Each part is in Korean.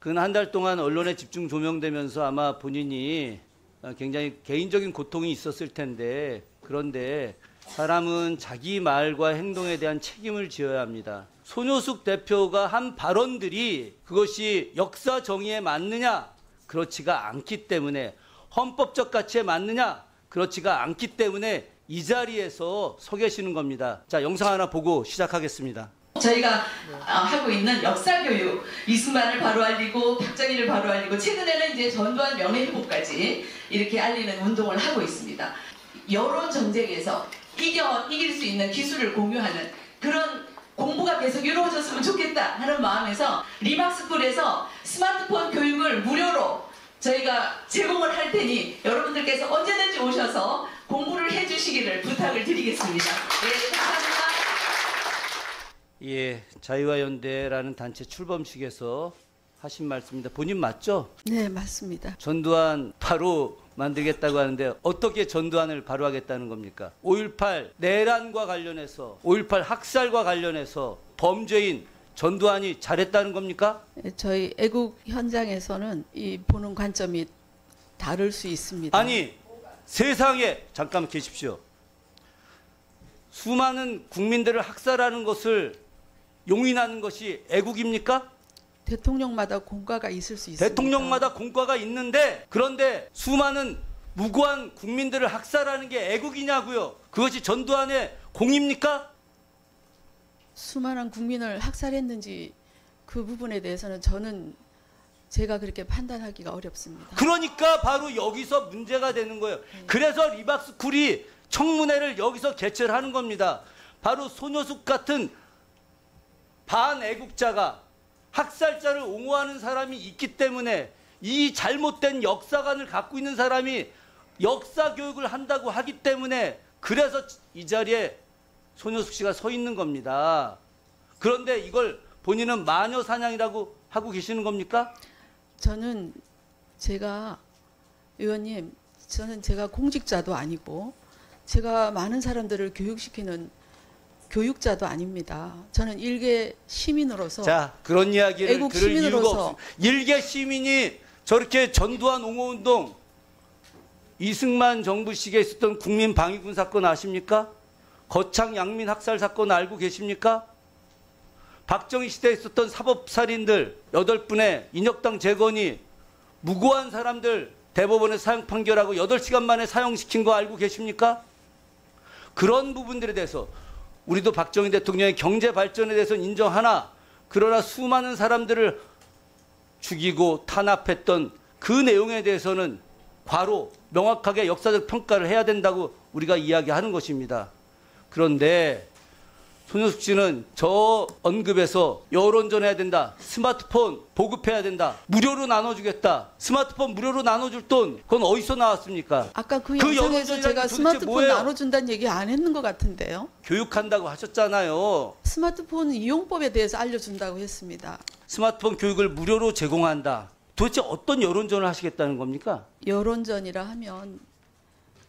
근 한 달 동안 언론에 집중 조명되면서 아마 본인이 굉장히 개인적인 고통이 있었을 텐데, 그런데 사람은 자기 말과 행동에 대한 책임을 지어야 합니다. 손효숙 대표가 한 발언들이 그것이 역사 정의에 맞느냐? 그렇지가 않기 때문에, 헌법적 가치에 맞느냐? 그렇지가 않기 때문에 이 자리에서 서 계시는 겁니다. 자, 영상 하나 보고 시작하겠습니다. 저희가 하고 있는 역사교육, 이승만을 바로 알리고 박정희를 바로 알리고 최근에는 이제 전두환 명예회복까지 이렇게 알리는 운동을 하고 있습니다. 여론 전쟁에서 이길 수 있는 기술을 공유하는 그런 공부가 계속 이루어졌으면 좋겠다 하는 마음에서 리막스쿨에서 스마트폰 교육을 무료로 저희가 제공을 할 테니 여러분들께서 언제든지 오셔서 공부를 해주시기를 부탁을 드리겠습니다. 네, 감사합니다. 예, 자유와 연대라는 단체 출범식에서 하신 말씀입니다. 본인 맞죠? 네, 맞습니다. 전두환 바로 만들겠다고 하는데 어떻게 전두환을 바로 하겠다는 겁니까? 5.18 내란과 관련해서, 5.18 학살과 관련해서 범죄인 전두환이 잘했다는 겁니까? 저희 애국 현장에서는 이 보는 관점이 다를 수 있습니다. 아니, 세상에 잠깐 계십시오. 수많은 국민들을 학살하는 것을 용인하는 것이 애국입니까? 대통령마다 공과가 있을 수 있습니다. 대통령마다 공과가 있는데, 그런데 수많은 무고한 국민들을 학살하는 게 애국이냐고요? 그것이 전두환의 공입니까? 수많은 국민을 학살했는지 그 부분에 대해서는 제가 그렇게 판단하기가 어렵습니다. 그러니까 바로 여기서 문제가 되는 거예요. 그래서 리박스쿨이 청문회를 여기서 개최를 하는 겁니다. 바로 손효숙 같은 반애국자가, 학살자를 옹호하는 사람이 있기 때문에, 이 잘못된 역사관을 갖고 있는 사람이 역사 교육을 한다고 하기 때문에, 그래서 이 자리에 손효숙 씨가 서 있는 겁니다. 그런데 이걸 본인은 마녀 사냥이라고 하고 계시는 겁니까? 저는 의원님, 제가 공직자도 아니고 제가 많은 사람들을 교육시키는 교육자도 아닙니다. 저는 일개 시민으로서, 자, 그런 이야기를 애국 들을 이유가 시민으로서 없습니다. 일개 시민이 저렇게 전두환 옹호운동, 이승만 정부 시기에 있었던 국민방위군 사건 아십니까? 거창 양민 학살 사건 알고 계십니까? 박정희 시대에 있었던 사법살인들 8분의 인혁당 재건이 무고한 사람들 대법원에 사형 판결하고 8시간 만에 사형시킨 거 알고 계십니까? 그런 부분들에 대해서 우리도 박정희 대통령의 경제 발전에 대해서는 인정하나, 그러나 수많은 사람들을 죽이고 탄압했던 그 내용에 대해서는 과로 명확하게 역사적 평가를 해야 된다고 우리가 이야기하는 것입니다. 그런데 손효숙 씨는 저 언급에서 여론전해야 된다, 스마트폰 보급해야 된다, 무료로 나눠주겠다, 스마트폰 무료로 나눠줄 돈, 그건 어디서 나왔습니까? 아까 그 영상에서 제가 스마트폰 뭐예요? 나눠준다는 얘기 안 했는 것 같은데요. 교육한다고 하셨잖아요. 스마트폰 이용법에 대해서 알려준다고 했습니다. 스마트폰 교육을 무료로 제공한다. 도대체 어떤 여론전을 하시겠다는 겁니까? 여론전이라 하면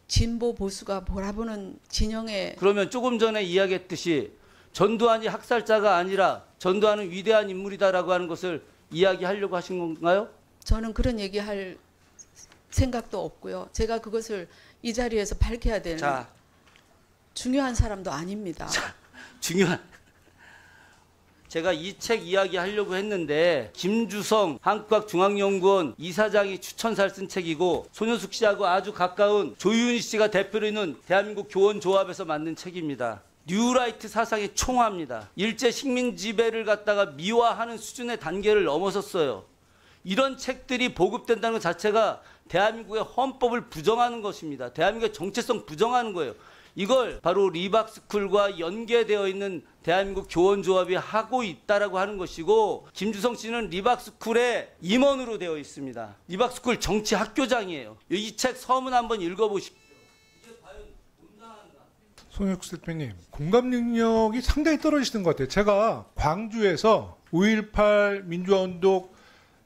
진보 보수가 몰아보는 진영의, 그러면 조금 전에 이야기했듯이 전두환이 학살자가 아니라 전두환은 위대한 인물이다라고 하는 것을 이야기하려고 하신 건가요? 저는 그런 얘기할 생각도 없고요. 제가 그것을 이 자리에서 밝혀야 되는 중요한 사람도 아닙니다. 중요한. 제가 이 책 이야기하려고 했는데 김주성 한국학중앙연구원 이사장이 추천사를 쓴 책이고, 손효숙 씨하고 아주 가까운 조윤희 씨가 대표로 있는 대한민국 교원조합에서 만든 책입니다. 뉴라이트 사상의 총화입니다. 일제 식민 지배를 갖다가 미화하는 수준의 단계를 넘어섰어요. 이런 책들이 보급된다는 것 자체가 대한민국의 헌법을 부정하는 것입니다. 대한민국의 정체성 부정하는 거예요. 이걸 바로 리박스쿨과 연계되어 있는 대한민국 교원조합이 하고 있다라고 하는 것이고, 김주성 씨는 리박스쿨의 임원으로 되어 있습니다. 리박스쿨 정치학교장이에요. 이 책 서문 한번 읽어보십시오. 손효숙 대표님, 공감 능력이 상당히 떨어지시는 것 같아요. 제가 광주에서 5.18 민주화운동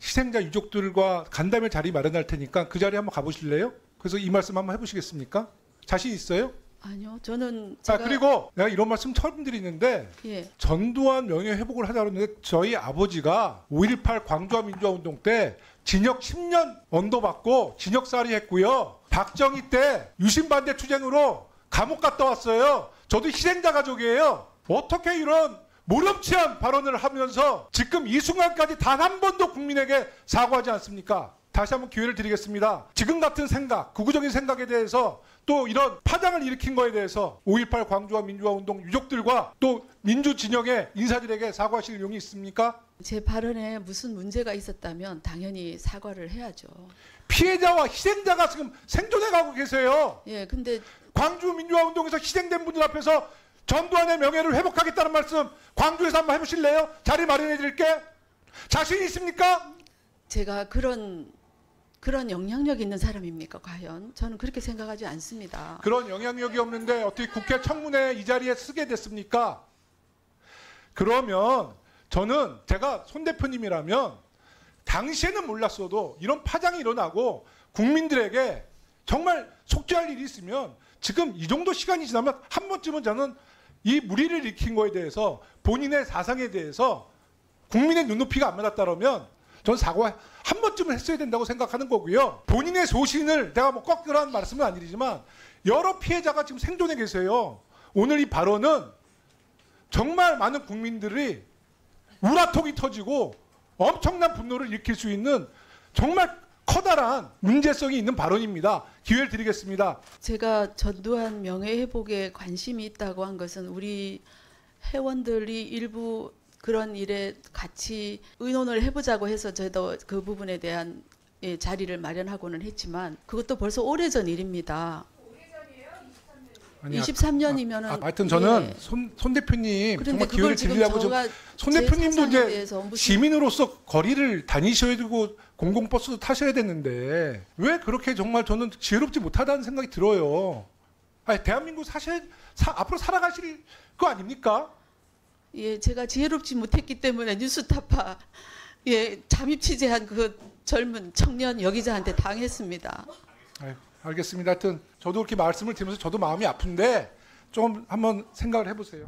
희생자 유족들과 간담회 자리 마련할 테니까 그 자리에 한번 가보실래요? 그래서 이 말씀 한번 해보시겠습니까? 자신 있어요? 아니요, 저는 제가 그리고 내가 이런 말씀 처음 드리는데 예, 전두환 명예회복을 하자고 했는데 저희 아버지가 5.18 광주와 민주화운동 때 징역 10년 언도받고 징역살이 했고요. 박정희 때 유신반대 투쟁으로 감옥 갔다 왔어요. 저도 희생자 가족이에요. 어떻게 이런 모렴치한 발언을 하면서 지금 이 순간까지 단 한 번도 국민에게 사과하지 않습니까? 다시 한번 기회를 드리겠습니다. 지금 같은 생각, 극우적인 생각에 대해서 또 이런 파장을 일으킨 거에 대해서 5.18 광주와 민주화운동 유족들과 또 민주진영의 인사들에게 사과하실 의향이 있습니까? 제 발언에 무슨 문제가 있었다면 당연히 사과를 해야죠. 피해자와 희생자가 지금 생존해가고 계세요. 예, 근데 광주 민주화운동에서 희생된 분들 앞에서 전두환의 명예를 회복하겠다는 말씀 광주에서 한번 해보실래요? 자리 마련해드릴게. 자신 있습니까? 제가 그런 영향력 있는 사람입니까, 과연? 저는 그렇게 생각하지 않습니다. 그런 영향력이 없는데 어떻게 국회 청문회 이 자리에 쓰게 됐습니까? 그러면 저는 제가 손 대표님이라면 당시에는 몰랐어도 이런 파장이 일어나고 국민들에게 정말 속죄할 일이 있으면 지금 이 정도 시간이 지나면 한 번쯤은 저는 이 무리를 일으킨 거에 대해서 본인의 사상에 대해서 국민의 눈높이가 안 맞았다면 저는 사과 한 번쯤은 했어야 된다고 생각하는 거고요. 본인의 소신을 내가 뭐 꺾으라는 말씀은 아니지만 여러 피해자가 지금 생존해 계세요. 오늘 이 발언은 정말 많은 국민들이 우라통이 터지고 엄청난 분노를 일으킬 수 있는 정말 커다란 문제성이 있는 발언입니다. 기회를 드리겠습니다. 제가 전두환 명예회복에 관심이 있다고 한 것은 우리 회원들이 일부 그런 일에 같이 의논을 해보자고 해서 저도 그 부분에 대한 자리를 마련하고는 했지만 그것도 벌써 오래전 일입니다. 23년이면은 하여튼 저는 예. 손 대표님 그런데 정말 그걸 기회를 지금 드리려고 좀 저가 손 제 대표님도 사상에 이제 대해서 무슨 시민으로서 거리를 다니셔야 되고 공공버스도 타셔야 되는데 왜 그렇게 정말 저는 지혜롭지 못하다는 생각이 들어요. 아니, 대한민국 앞으로 살아가실 거 아닙니까? 예, 제가 지혜롭지 못했기 때문에 뉴스타파 잠입 취재한 그 젊은 청년 여기자한테 당했습니다. 아유, 알겠습니다. 하여튼 저도 그렇게 말씀을 드리면서 저도 마음이 아픈데 좀 한번 생각을 해보세요.